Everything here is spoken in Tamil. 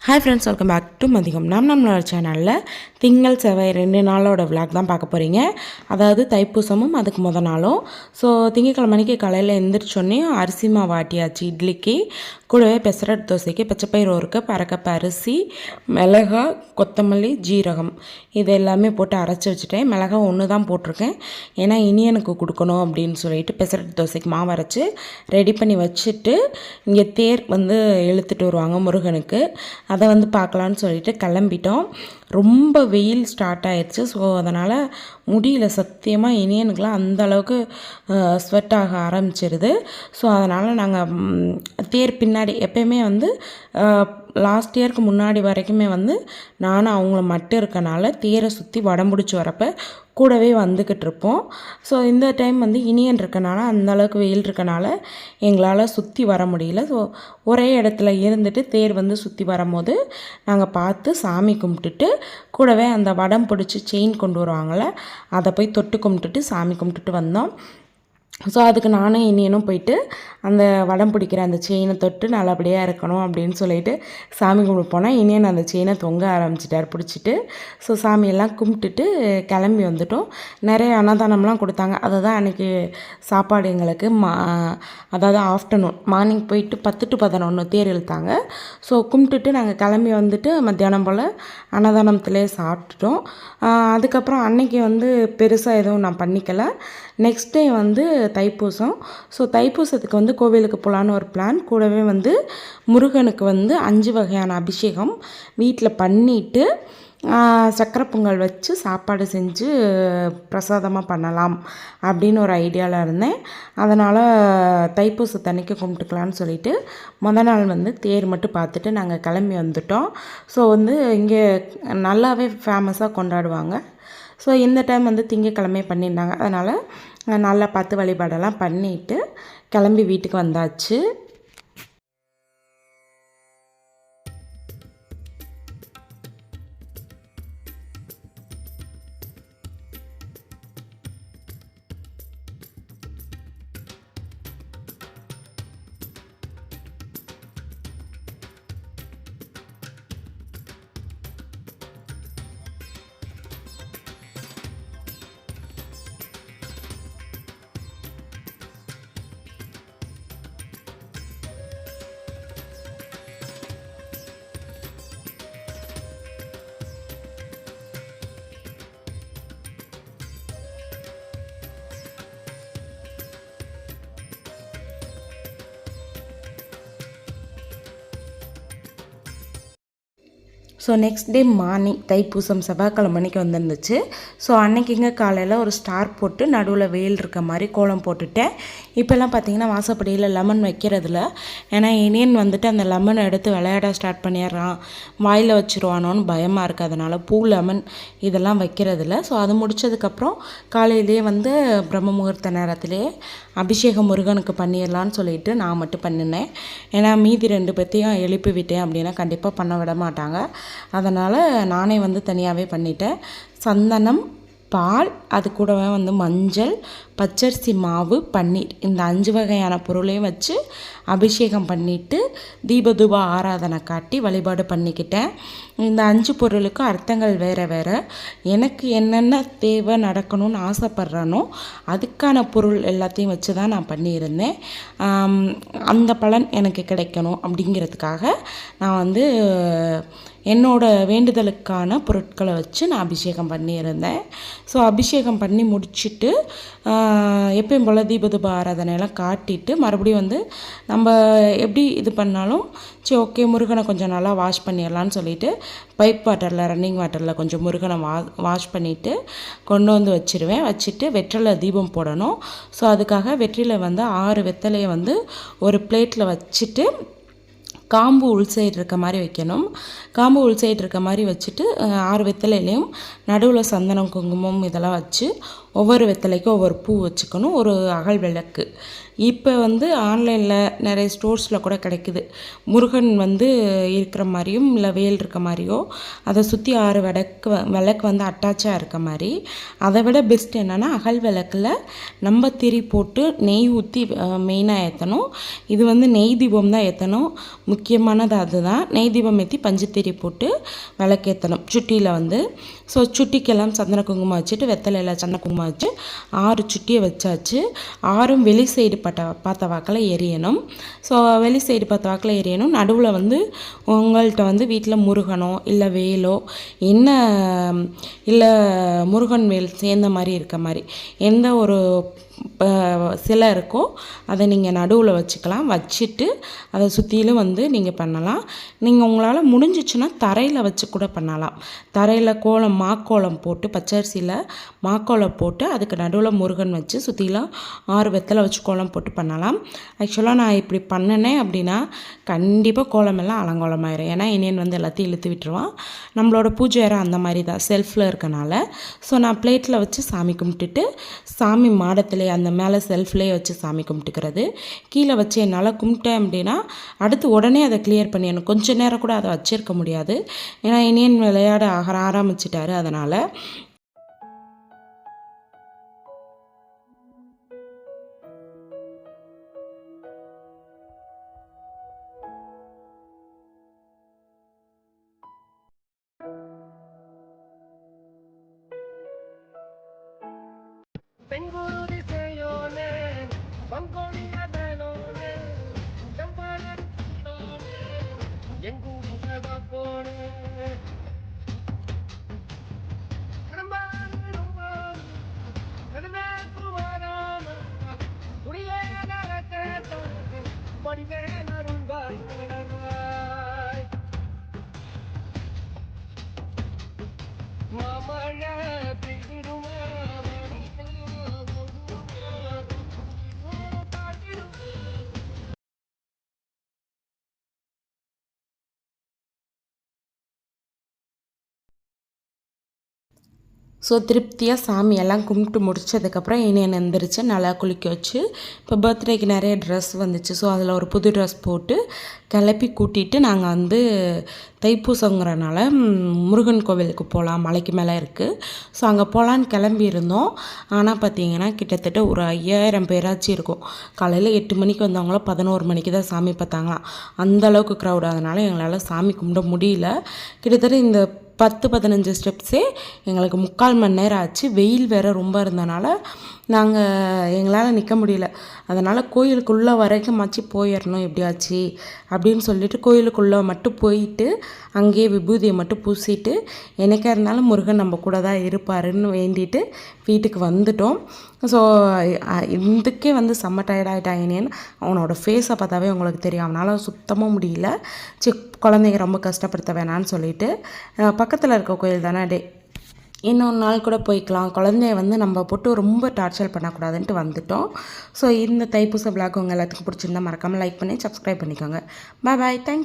Hi friends, welcome back to மதியம். நம்மளோட சேனலில் திங்கள் செவ்வாய் 2 நாளோட விளாக் தான் பார்க்க போகிறீங்க. அதாவது தைப்பூசமும் அதுக்கு முத நாளும். ஸோ திங்கக்கிழமைக்கு காலையில் எழுந்திரிச்சோன்னே அரிசி மாவு ஆட்டியாச்சு இட்லிக்கு. கூடவே பெசரட் தோசைக்கு பச்சைப்பயிறு ஒரு கப், அரை கப் அரிசி, மிளகாய், கொத்தமல்லி, ஜீரகம் இது எல்லாமே போட்டு அரைச்சி வச்சுட்டேன். மிளகாய் ஒன்று தான் போட்டிருக்கேன், ஏன்னா இனியனுக்கு கொடுக்கணும் அப்படின்னு சொல்லிட்டு பெசரட் தோசைக்கு மாவு அரைச்சி ரெடி பண்ணி வச்சுட்டு இங்கே தேர் இழுத்துட்டு வருவாங்க முருகனுக்கு. அதை பார்க்கலான்னு சொல்லிட்டு கிளம்பிட்டோம். ரொம்ப வெயில் ஸ்டார்ட் ஆயிடுச்சு. ஸோ அதனால் முடியல சத்தியமாக. இனியனுக்கெலாம் அந்தளவுக்கு ஸ்வெட் ஆக ஆரம்பிச்சிருது. ஸோ அதனால் நாங்கள் தேர் பின்னாடி எப்பயுமே லாஸ்ட் இயருக்கு முன்னாடி வரைக்குமே நானும் அவங்கள மட்டும் இருக்கனால தேரை சுற்றி வடம் பிடிச்சி வரப்போ கூடவே வந்துக்கிட்டு இருப்போம். ஸோ இந்த டைம் இனியன் இருக்கனால அந்தளவுக்கு வெயில் இருக்கனால எங்களால் சுற்றி வர முடியல. ஸோ ஒரே இடத்துல இருந்துட்டு தேர் சுற்றி வரும்போது நாங்கள் பார்த்து சாமி கும்பிட்டுட்டு கூடவே அந்த வடம் பிடிச்சி செயின் கொண்டு வருவாங்கள்ல, அதை போய் தொட்டு கும்பிட்டுட்டு சாமி கும்பிட்டுட்டு வந்தோம். ஸோ அதுக்கு நானும் இனியனும் போயிட்டு அந்த வடம் பிடிக்கிற அந்த செயினை தொட்டு நல்லபடியாக இருக்கணும் அப்படின்னு சொல்லிட்டு சாமி கும்பிட்டு போனால் இனியன் அந்த செயினை தொங்க ஆரம்பிச்சிட்டார் பிடிச்சிட்டு. ஸோ சாமியெல்லாம் கும்பிட்டுட்டு கிளம்பி வந்துட்டோம். நிறைய அன்னதானம்லாம் கொடுத்தாங்க. அதை தான் அன்றைக்கி சாப்பாடு எங்களுக்கு அதாவது ஆஃப்டர்நூன் மார்னிங் போயிட்டு 10 to 11 தேர் இழுத்தாங்க. ஸோ கும்பிட்டுட்டு நாங்கள் கிளம்பி மத்தியானம் போல் அன்னதானத்திலே சாப்பிட்டுட்டோம். அதுக்கப்புறம் அன்னைக்கு பெருசாக எதுவும் நான் பண்ணிக்கலை. Next day Thaipusam. ஸோ தைப்பூசத்துக்கு கோவிலுக்கு போகலான்னு ஒரு பிளான். கூடவே முருகனுக்கு 5 வகையான அபிஷேகம் வீட்டில் பண்ணிவிட்டு சக்கரை பொங்கல் வச்சு சாப்பாடு செஞ்சு பிரசாதமாக பண்ணலாம் அப்படின்னு ஒரு ஐடியாவில் இருந்தேன். அதனால் தைப்பூசத்தன்னைக்கு கும்பிட்டுக்கலான்னு சொல்லிட்டு மொதல் நாள் தேர் மட்டும் பார்த்துட்டு நாங்கள் கிளம்பி வந்துட்டோம். ஸோ இங்கே நல்லாவே ஃபேமஸாக கொண்டாடுவாங்க. ஸோ இந்த டைம் திங்கக்கிழமை பண்ணியிருந்தாங்க. அதனால் நல்லா பார்த்து வழிபாடெல்லாம் பண்ணிவிட்டு கிளம்பி வீட்டுக்கு வந்தாச்சு. So next day morning Thaipusam செவ்வாய்க்கிழமைக்கு வந்துருந்துச்சு. ஸோ அன்னைக்கிங்க காலையில் ஒரு ஸ்டார் போட்டு நடுவில் வெயில் இருக்க மாதிரி கோலம் போட்டுட்டேன். இப்போல்லாம் பார்த்தீங்கன்னா வாசப்படியில் லெமன் வைக்கிறதில்ல. ஏன்னா இனியன் அந்த லெமனை எடுத்து விளையாட ஸ்டார்ட் பண்ணிடுறான், வாயில் வச்சுருவானோன்னு பயமாக இருக்குது. அதனால் பூ லெமன் இதெல்லாம் வைக்கிறதில்ல. ஸோ அது முடித்ததுக்கப்புறம் காலையிலேயே பிரம்ம முகூர்த்த நேரத்திலே அபிஷேகம் முருகனுக்கு பண்ணிடலான்னு சொல்லிட்டு நான் மட்டும் பண்ணினேன். ஏன்னா மீதி 2 பேர்த்தையும் எழுப்பி விட்டேன் அப்படின்னா கண்டிப்பாக பண்ண விட மாட்டாங்க. அதனால் நானே தனியாகவே பண்ணிட்டேன். சந்தனம், பால், அது கூடவே மஞ்சள், பச்சரிசி மாவு, பன்னீர் இந்த 5 வகையான பொருளையும் வச்சு அபிஷேகம் பண்ணிவிட்டு தீபதூப ஆராதனை காட்டி வழிபாடு பண்ணிக்கிட்டேன். இந்த 5 பொருளுக்கும் அர்த்தங்கள் வேறு வேறு. எனக்கு என்னென்ன தேவை நடக்கணும்னு ஆசைப்பட்றேனோ அதுக்கான பொருள் எல்லாத்தையும் வச்சு தான் நான் பண்ணியிருந்தேன். அந்த பலன் எனக்கு கிடைக்கணும் அப்படிங்கிறதுக்காக நான் என்னோட வேண்டுதலுக்கான பொருட்களை வச்சு நான் அபிஷேகம் பண்ணியிருந்தேன். ஸோ அபிஷேகம் பண்ணி முடிச்சுட்டு எப்பயும் போல் தீபதூப ஆராதனையெல்லாம் காட்டிட்டு மறுபடியும் நம்ம எப்படி இது பண்ணாலும் சரி ஓகே முருகனை கொஞ்சம் நல்லா வாஷ் பண்ணிடலான்னு சொல்லிட்டு பைப் வாட்டரில் ரன்னிங் வாட்டரில் கொஞ்சம் முருகனை வாஷ் பண்ணிவிட்டு கொண்டு வச்சுருவேன். வச்சுட்டு வெற்றிலை தீபம் போடணும். ஸோ அதுக்காக வெற்றிலை 6 வெத்தலையை ஒரு பிளேட்டில் வச்சுட்டு காம்பு உள் சைடு இருக்க மாதிரி வைக்கணும். காம்பு உள் சைடு இருக்க மாதிரி வச்சுட்டு 6 வெத்தலையிலையும் நடுவில் சந்தனம் குங்குமம் இதெல்லாம் வச்சு ஒவ்வொரு வெத்தலைக்கும் ஒவ்வொரு பூ வச்சுக்கணும், ஒரு அகல் விளக்கு. இப்போ வந்து ஆன்லைனில் நிறைய ஸ்டோர்ஸில் கூட கிடைக்குது. முருகன் வந்து இருக்கிற மாதிரியும் இல்லை வேல் இருக்க மாதிரியோ அதை சுற்றி 6 விளக்கு வந்து அட்டாச்சாக இருக்க மாதிரி. அதை விட பெஸ்ட் என்னென்னா அகல் விளக்கில் நம்ம திரி போட்டு நெய் ஊற்றி மெயினாக ஏற்றணும். இது வந்து நெய் தீபம் தான் ஏற்றணும், முக்கியமானது அதுதான். நெய் தீபம் ஏற்றி பஞ்சுத்திரி போட்டு விளக்கு ஏற்றணும் சுட்டியில் வந்து. ஸோ சுட்டிக்கெல்லாம் சந்தன குங்குமம் வச்சுட்டு வெத்தலையில் சந்தன குங்குமம் வச்சு 6 சுட்டியை வச்சாச்சு. 6ம் வெளி சைடு பார்த்த வாக்கில் எரியணும். ஸோ வெளி சைடு பார்த்த வாக்கில் எரியணும். நடுவில் வந்து உங்கள்கிட்ட வந்து வீட்டில் முருகனோ இல்லை வேலோ என்ன இல்லை முருகன் வேல் சேர்ந்த மாதிரி இருக்க மாதிரி எந்த ஒரு சிலை இருக்கோ அதை நீங்கள் நடுவில் வச்சுக்கலாம். வச்சுட்டு அதை சுற்றிலும் வந்து நீங்கள் பண்ணலாம். நீங்கள் உங்களால் முடிஞ்சிச்சுன்னா தரையில் வச்சு கூட பண்ணலாம். தரையில் மாக்கோலம் போட்டு பச்சரிசியில் மாக்கோலம் போட்டு அதுக்கு நடுவில் முருகன் வச்சு சுற்றிலாம் 6 வெத்தலை வச்சு கோலம் போட்டு பண்ணலாம். ஆக்சுவலாக நான் இப்படி பண்ணினேன் அப்படின்னா கண்டிப்பாக கோலமெல்லாம் அலங்கோலமாயிரும். ஏன்னா இனியன் வந்து எல்லாத்தையும் இழுத்து விட்டுருவான். நம்மளோட பூஜை அறை அந்த மாதிரி தான் செல்ஃபில் இருக்கனால. ஸோ நான் பிளேட்டில் வச்சு சாமி கும்பிட்டுட்டு சாமி மாடத்திலே அந்த மேலே செல்ஃப்லேயே வச்சு சாமி கும்பிட்டுக்கிறது. கீழே வச்சு என்னால் கும்பிட்டேன் அப்படின்னா அடுத்து உடனே அதை கிளியர் பண்ணிடணும். கொஞ்சம் நேரம் கூட அதை வச்சிருக்க முடியாது. ஏன்னா இனியன் விளையாட ஆரம்பிச்சிட்டாரு. அதனால் ஸோ திருப்தியாக சாமியெல்லாம் கும்பிட்டு முடித்ததுக்கப்புறம் இனியன் எந்திரிச்சு நல்லா குளிக்க வச்சு இப்போ பர்த்டேக்கு நிறைய ட்ரெஸ் வந்துச்சு. ஸோ அதில் ஒரு புது ட்ரெஸ் போட்டு கிளப்பி கூட்டிகிட்டு நாங்கள் வந்து தைப்பூசங்கிறனால முருகன் கோவிலுக்கு போகலாம், மலைக்கு மேலே இருக்குது. ஸோ அங்கே போகலான்னு கிளம்பியிருந்தோம். ஆனால் பார்த்தீங்கன்னா கிட்டத்தட்ட ஒரு 5000 பேராச்சும் இருக்கும். காலையில் 8 மணிக்கு வந்தவங்கள 11 மணிக்கு தான் சாமி பார்த்தாங்களாம். அந்தளவுக்கு க்ரௌட். அதனால் எங்களால் சாமி கும்பிட முடியல. கிட்டத்தட்ட இந்த 10-15 ஸ்டெப்ஸே எங்களுக்கு 3/4 மணி நேரம் ஆச்சு. வெயில் வேறு ரொம்ப இருந்தனால எங்களால் நிற்க முடியல. அதனால் கோயிலுக்குள்ளே வரைக்கும் போயிடணும் எப்படியாச்சு அப்படின்னு சொல்லிட்டு கோயிலுக்குள்ளே மட்டும் போயிட்டு அங்கேயே விபூதியை மட்டும் பூசிட்டு என்னைக்கா இருந்தாலும் முருகன் நம்ம கூட தான் இருப்பாருன்னு வேண்டிட்டு வீட்டுக்கு வந்துட்டோம். ஸோ இதுக்கே வந்து செம்ம டயர்டாகிட்டாங்கன்னு அவனோட ஃபேஸை பார்த்தாவே உங்களுக்கு தெரியும். அவனால் சுத்தமாக முடியல. குழந்தைங்க ரொம்ப கஷ்டப்படுத்த வேணான்னு சொல்லிட்டு பக்கத்தில் இருக்க கோயில் தானே இன்னொரு நாள் கூட போய்க்கலாம், குழந்தைய வந்து நம்ம போட்டு ரொம்ப டார்ச்சர் பண்ணக்கூடாதுன்ட்டு வந்துட்டோம். ஸோ இந்த தைப்பூச விளாக் உங்கள் எல்லாத்துக்கும் பிடிச்சிருந்தா மறக்காமல் லைக் பண்ணி சப்ஸ்கிரைப் பண்ணிக்கோங்க. பாய். தேங்க்யூ.